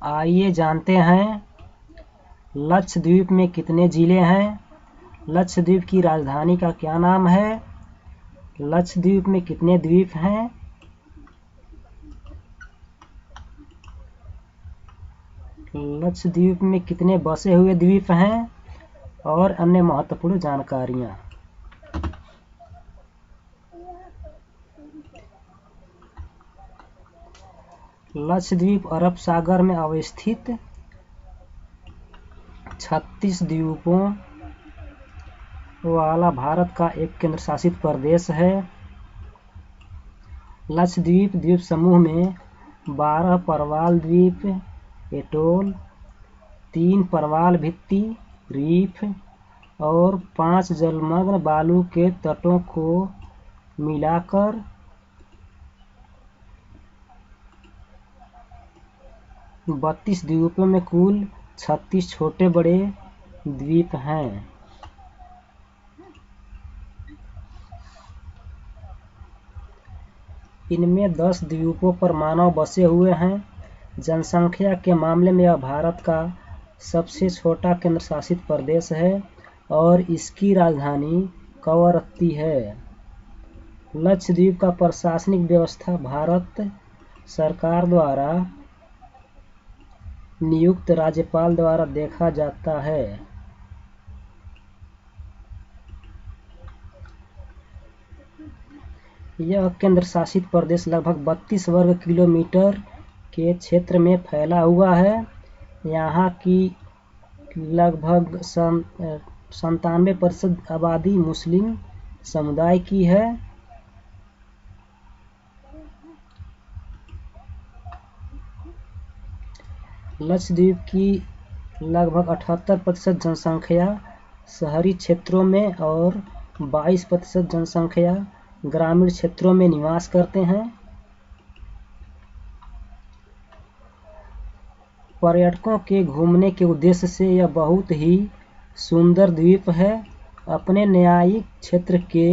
आइए जानते हैं लक्षद्वीप में कितने जिले हैं, लक्षद्वीप की राजधानी का क्या नाम है, लक्षद्वीप में कितने द्वीप हैं, लक्षद्वीप में कितने बसे हुए द्वीप हैं और अन्य महत्वपूर्ण जानकारियाँ। लक्षद्वीप अरब सागर में अवस्थित 36 द्वीपों वाला भारत का एक केंद्रशासित प्रदेश है। लक्षद्वीप द्वीप समूह में 12 प्रवाल द्वीप, एटोल, 3 प्रवाल भित्ति रीफ और 5 जलमग्न बालू के तटों को मिलाकर 32 द्वीपों में कुल 36 छोटे बड़े द्वीप हैं। इनमें 10 द्वीपों पर मानव बसे हुए हैं। जनसंख्या के मामले में यह भारत का सबसे छोटा केंद्रशासित प्रदेश है और इसकी राजधानी कवरत्ती है। लक्षद्वीप का प्रशासनिक व्यवस्था भारत सरकार द्वारा नियुक्त राज्यपाल द्वारा देखा जाता है। यह केंद्रशासित प्रदेश लगभग 32 वर्ग किलोमीटर के क्षेत्र में फैला हुआ है। यहाँ की लगभग 97% आबादी मुस्लिम समुदाय की है। लक्षद्वीप की लगभग 78% जनसंख्या शहरी क्षेत्रों में और 22% जनसंख्या ग्रामीण क्षेत्रों में निवास करते हैं। पर्यटकों के घूमने के उद्देश्य से यह बहुत ही सुंदर द्वीप है। अपने न्यायिक क्षेत्र के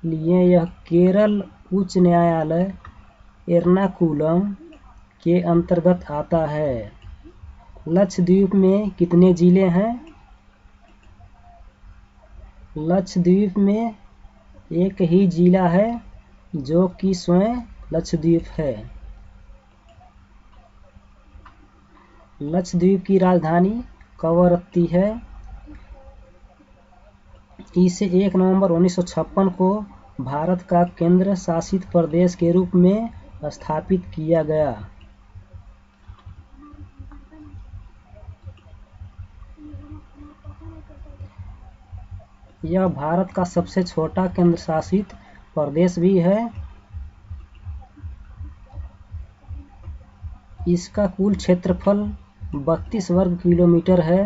लिए यह केरल उच्च न्यायालय एर्नाकुलम के अंतर्गत आता है। लक्षद्वीप में कितने जिले हैं? लक्षद्वीप में एक ही जिला है जो कि स्वयं लक्षद्वीप है। लक्षद्वीप की राजधानी कवरत्ती है। इसे 1 नवंबर 1956 को भारत का केंद्र शासित प्रदेश के रूप में स्थापित किया गया। यह भारत का सबसे छोटा केंद्रशासित प्रदेश भी है। इसका कुल क्षेत्रफल 32 वर्ग किलोमीटर है।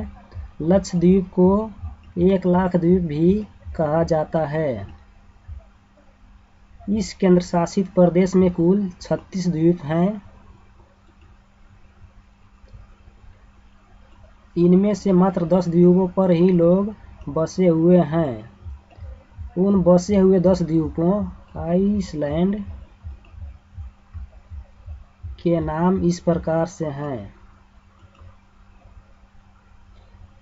लक्षद्वीप को 1 लाख द्वीप भी कहा जाता है। इस केंद्रशासित प्रदेश में कुल 36 द्वीप हैं। इनमें से मात्र 10 द्वीपों पर ही लोग बसे हुए हैं। उन बसे हुए 10 द्वीपों आइसलैंड के नाम इस प्रकार से हैं।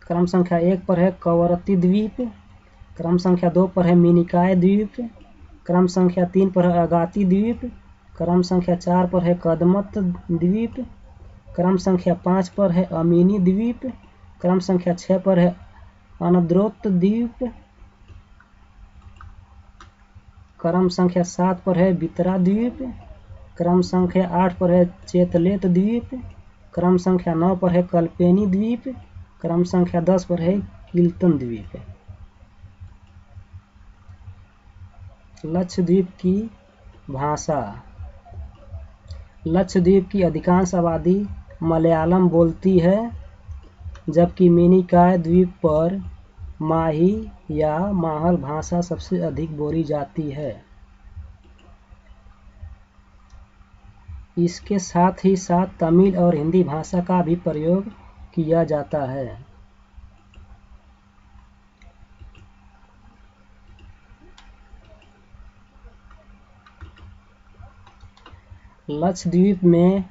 क्रम संख्या 1 पर है कवरत्ती द्वीप, क्रम संख्या 2 पर है मिनिकॉय द्वीप, क्रम संख्या 3 पर है अगाती द्वीप, क्रम संख्या 4 पर है कदमत द्वीप, क्रम संख्या 5 पर है अमीनी द्वीप, क्रम संख्या 6 पर है अनद्रोत द्वीप, क्रम संख्या 7 पर है बितरा द्वीप, क्रम संख्या 8 पर है चेतलेत द्वीप, क्रम संख्या 9 पर है कल्पेनी द्वीप, क्रम संख्या 10 पर है किल्टन द्वीप। लक्षद्वीप की भाषा। लक्षद्वीप की अधिकांश आबादी मलयालम बोलती है, जबकि मिनिकॉय द्वीप पर माही या माहल भाषा सबसे अधिक बोली जाती है। इसके साथ ही साथ तमिल और हिंदी भाषा का भी प्रयोग किया जाता है। लक्षद्वीप में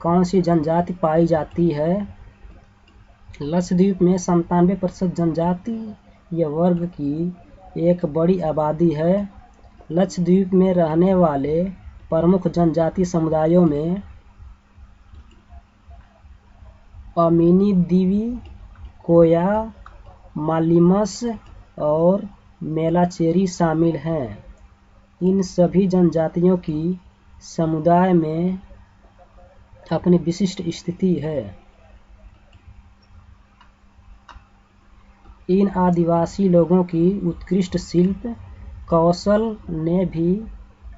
कौन सी जनजाति पाई जाती है? लक्षद्वीप में 97% जनजातीय वर्ग की एक बड़ी आबादी है। लक्षद्वीप में रहने वाले प्रमुख जनजातीय समुदायों में अमीनीदीवी, कोया, मालिमस और मेलाचेरी शामिल हैं। इन सभी जनजातियों की समुदाय में अपनी विशिष्ट स्थिति है। इन आदिवासी लोगों की उत्कृष्ट शिल्प कौशल ने भी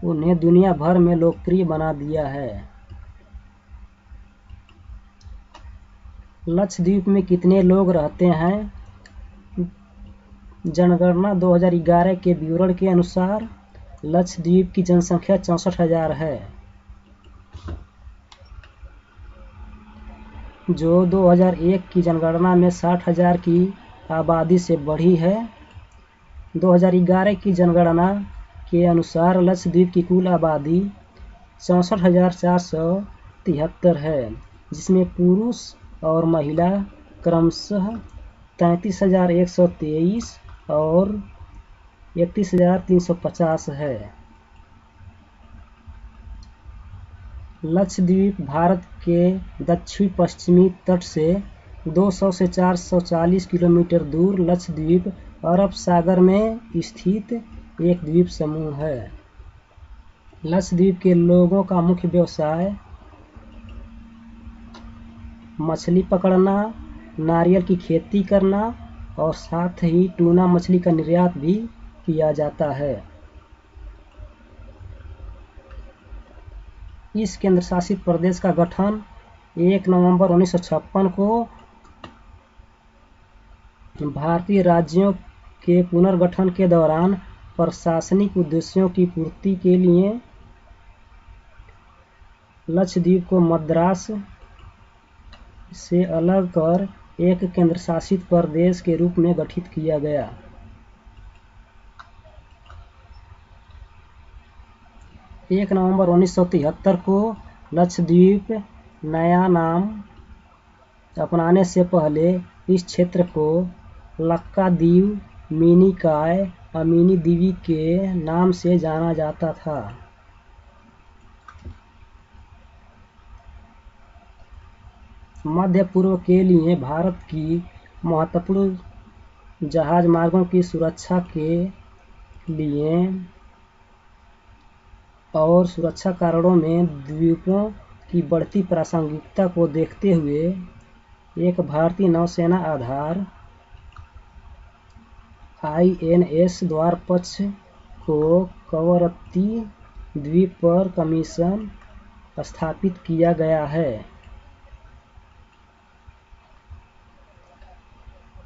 उन्हें दुनिया भर में लोकप्रिय बना दिया है। लक्षद्वीप में कितने लोग रहते हैं? जनगणना 2011 के विवरण के अनुसार लक्षद्वीप की जनसंख्या 64,000 है, जो 2001 की जनगणना में 60,000 की आबादी से बढ़ी है। 2011 की जनगणना के अनुसार लक्षद्वीप की कुल आबादी 64,473 है, जिसमें पुरुष और महिला क्रमशः 33,123 और 31,350 है। लक्षद्वीप भारत के दक्षिण पश्चिमी तट से 200 से 440 किलोमीटर दूर लक्षद्वीप अरब सागर में स्थित एक द्वीप समूह है। लक्षद्वीप के लोगों का मुख्य व्यवसाय मछली पकड़ना, नारियल की खेती करना और साथ ही टूना मछली का निर्यात भी किया जाता है। इस केंद्रशासित प्रदेश का गठन 1 नवंबर 1956 को भारतीय राज्यों के पुनर्गठन के दौरान प्रशासनिक उद्देश्यों की पूर्ति के लिए लक्षद्वीप को मद्रास से अलग कर एक केंद्रशासित प्रदेश के रूप में गठित किया गया। 1 नवंबर 1973 को लक्षद्वीप नया नाम अपनाने से पहले इस क्षेत्र को लक्कादीव, मिनिकॉय, अमीनीदीवी के नाम से जाना जाता था। मध्य पूर्व के लिए भारत की महत्वपूर्ण जहाज मार्गों की सुरक्षा के लिए और सुरक्षा कारणों में द्वीपों की बढ़ती प्रासंगिकता को देखते हुए एक भारतीय नौसेना आधार INS द्वारपक्ष को कवरत्ती द्वीप पर कमीशन स्थापित किया गया है।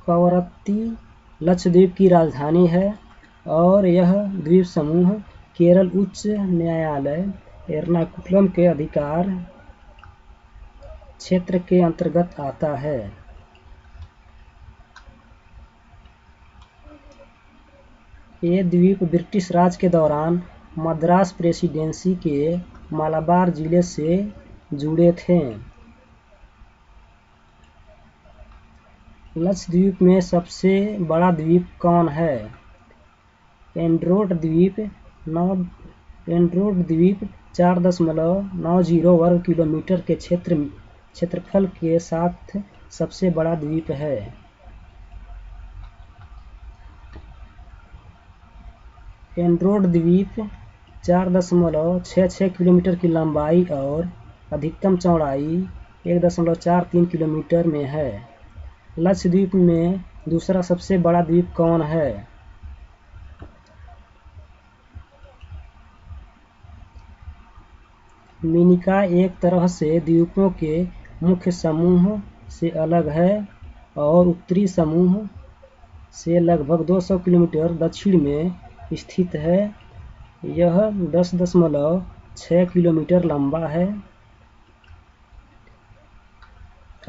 कवरत्ती लक्षद्वीप की राजधानी है और यह द्वीप समूह केरल उच्च न्यायालय एर्नाकुलम के अधिकार क्षेत्र के अंतर्गत आता है। ये द्वीप ब्रिटिश राज के दौरान मद्रास प्रेसिडेंसी के मालाबार जिले से जुड़े थे। लक्षद्वीप में सबसे बड़ा द्वीप कौन है? एंड्रोट द्वीप 4.90 वर्ग किलोमीटर के क्षेत्रफल के साथ सबसे बड़ा द्वीप है। एंड्रोट द्वीप 4.66 किलोमीटर की लंबाई और अधिकतम चौड़ाई 1.43 किलोमीटर में है। लक्षद्वीप में दूसरा सबसे बड़ा द्वीप कौन है? मिनिकॉय एक तरह से द्वीपों के मुख्य समूह से अलग है और उत्तरी समूह से लगभग 200 किलोमीटर दक्षिण में स्थित है। यह 10.6 किलोमीटर लंबा है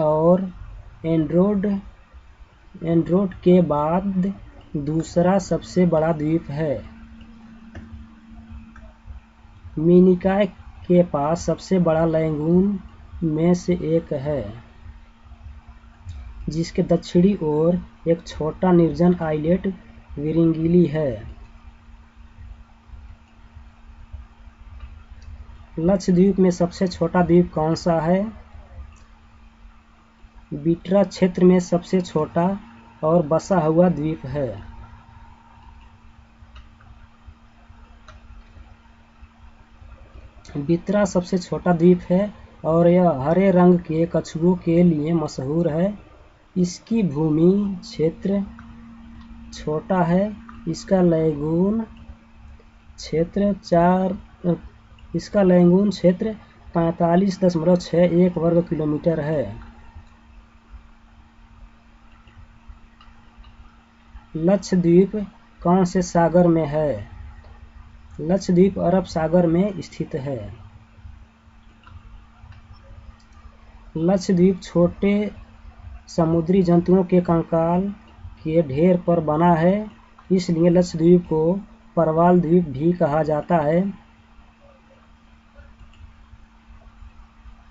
और एंड्रोट के बाद दूसरा सबसे बड़ा द्वीप है। मिनिकॉय के पास सबसे बड़ा लैगून में से एक है, जिसके दक्षिणी ओर एक छोटा निर्जन आइलैंड विरिंगिली है। लक्षद्वीप में सबसे छोटा द्वीप कौन सा है? बिटरा क्षेत्र में सबसे छोटा और बसा हुआ द्वीप है। बिटरा सबसे छोटा द्वीप है और यह हरे रंग के कछुओं के लिए मशहूर है। इसकी भूमि क्षेत्र छोटा है। इसका लैगून क्षेत्र 45.61 वर्ग किलोमीटर है। लक्षद्वीप कौन से सागर में है? लक्षद्वीप अरब सागर में स्थित है। लक्षद्वीप छोटे समुद्री जंतुओं के कंकाल के ढेर पर बना है, इसलिए लक्षद्वीप को परवाल द्वीप भी कहा जाता है।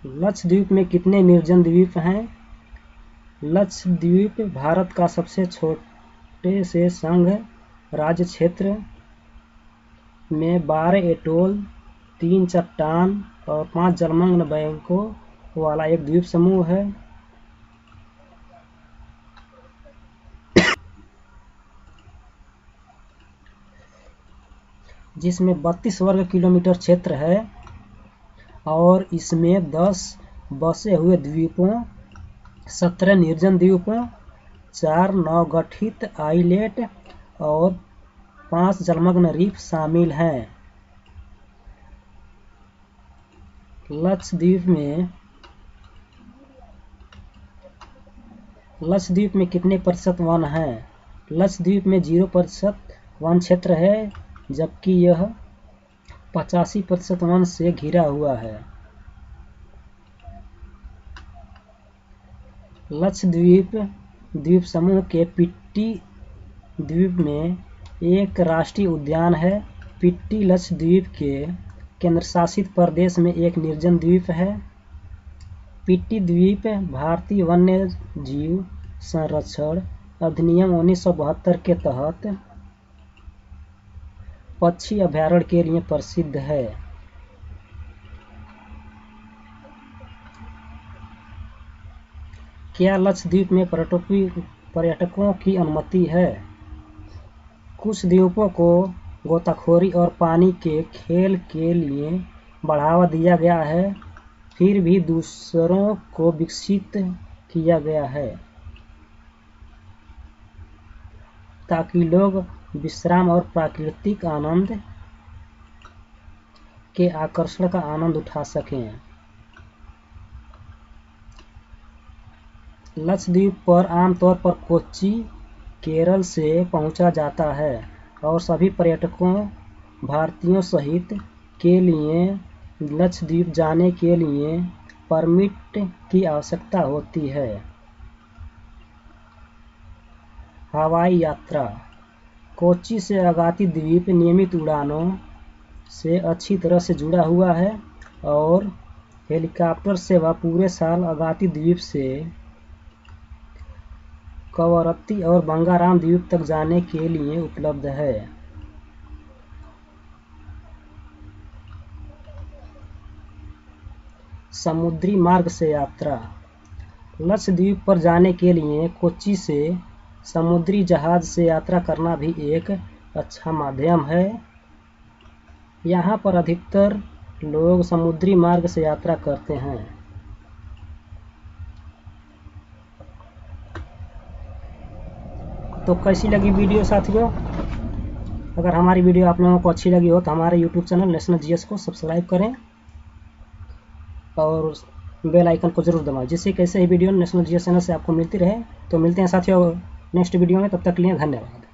लक्षद्वीप में कितने निर्जन द्वीप हैं? लक्षद्वीप भारत का सबसे छोटे से संघ राज्य क्षेत्र में 12 एटोल, 3 चट्टान और 5 जलमग्न बैंकों वाला एक द्वीप समूह है। जिसमें 32 वर्ग किलोमीटर क्षेत्र है और इसमें 10 बसे हुए द्वीपों, 17 निर्जन द्वीपों, 4 नवगठित आइलैंड और 5 जलमग्न रीफ शामिल हैं। लक्षद्वीप में कितने प्रतिशत वन हैं? लक्षद्वीप में 0% वन क्षेत्र है, जबकि यह 85% वन से घिरा हुआ है। लक्षद्वीप द्वीप समूह के पिट्टी द्वीप में एक राष्ट्रीय उद्यान है। पिट्टी लक्षद्वीप के केंद्रशासित प्रदेश में एक निर्जन द्वीप है। पिट्टी द्वीप भारतीय वन्य जीव संरक्षण अधिनियम 1972 के तहत पक्षी अभयारण्य के लिए प्रसिद्ध है। क्या लक्षद्वीप में पर्यटकों की अनुमति है? कुछ द्वीपों को गोताखोरी और पानी के खेल के लिए बढ़ावा दिया गया है, फिर भी दूसरों को विकसित किया गया है ताकि लोग विश्राम और प्राकृतिक आनंद के आकर्षण का आनंद उठा सकें। लक्षद्वीप पर आमतौर पर कोच्चि, केरल से पहुंचा जाता है और सभी पर्यटकों, भारतीयों सहित, के लिए लक्षद्वीप जाने के लिए परमिट की आवश्यकता होती है। हवाई यात्रा। कोच्चि से अगाती द्वीप नियमित उड़ानों से अच्छी तरह से जुड़ा हुआ है और हेलीकॉप्टर सेवा पूरे साल अगाती द्वीप से कवरत्ती और बंगाराम द्वीप तक जाने के लिए उपलब्ध है। समुद्री मार्ग से यात्रा। लक्षद्वीप पर जाने के लिए कोच्चि से समुद्री जहाज से यात्रा करना भी एक अच्छा माध्यम है। यहाँ पर अधिकतर लोग समुद्री मार्ग से यात्रा करते हैं। तो कैसी लगी वीडियो साथियों? अगर हमारी वीडियो आप लोगों को अच्छी लगी हो तो हमारे YouTube चैनल नेशनल जीएस को सब्सक्राइब करें और बेल आइकन को जरूर दबाएं, जिससे कैसे ही वीडियो नेशनल जीएस चैनल से आपको मिलती रहे। तो मिलते हैं साथियों नेक्स्ट वीडियो में, तब तक के लिए धन्यवाद।